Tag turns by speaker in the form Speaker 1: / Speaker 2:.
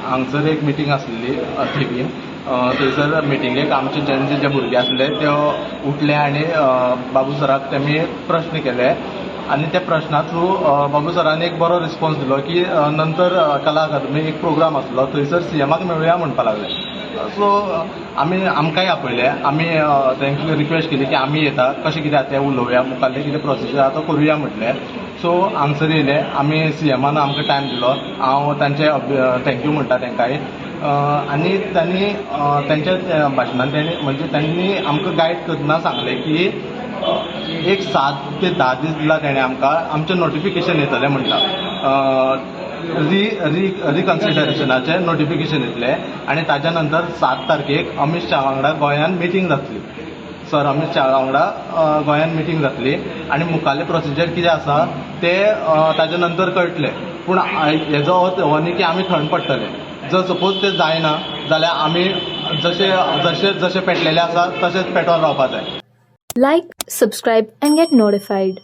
Speaker 1: हांगसर एक मिटींग आसलेली थिवीन थंयसर मिटिंगेक आमचे जे भुरगे आसले ते उठले आनी बाबू सराक तेमी प्रश्न केले आनी त्या प्रश्ना थ्रू बाबू सरान एक बरो रिस्पॉन्स दिलो की नंतर कला अकादमी एक प्रोग्राम आसलो थंयसर सीएमाक मेळुया म्हणपा लागले. सो आमकांय आपयले आमी तांकां रिक्वेस्ट केली की आमी येता कशें कितें आसा तें उलोवया मुखाल्लें कितें प्रोसिजर आसा तो करुया म्हटलें. सो हांगसर येयले आमी सीएमान आमकां टायम दिलो हांव तांचे थँक्यू म्हणटा तांकांय आनी त्यांनी त्यांच्या भाशणान त्यांनी आमकां गायड करतना सांगलें की एक 7 ते 10 दीस दिला तेणें आमकां आमचें नोटिफिकेशन येतलें म्हणटा रिकन्सिडरेशनाचें नोटिफिकेशन येतलें आनी ताज्या नंतर 7 तारखेक अमित शाह वांगडा गोंयांत मिटींग जातली. सर अमित शाह वांगडा गोंयांत मिटींग जातली आनी मुखाल्लें प्रोसिजर कितें आसा तें ताज्या नंतर कळटलें. पूण हेजो अर्थ हो न्ही की आमी थंड पडटले. जर सपोज तें जायना जाल्यार आमी जशे पेटलेले आसा तशेंच पेटोवन रावपा जाय.
Speaker 2: Like, subscribe and get notified.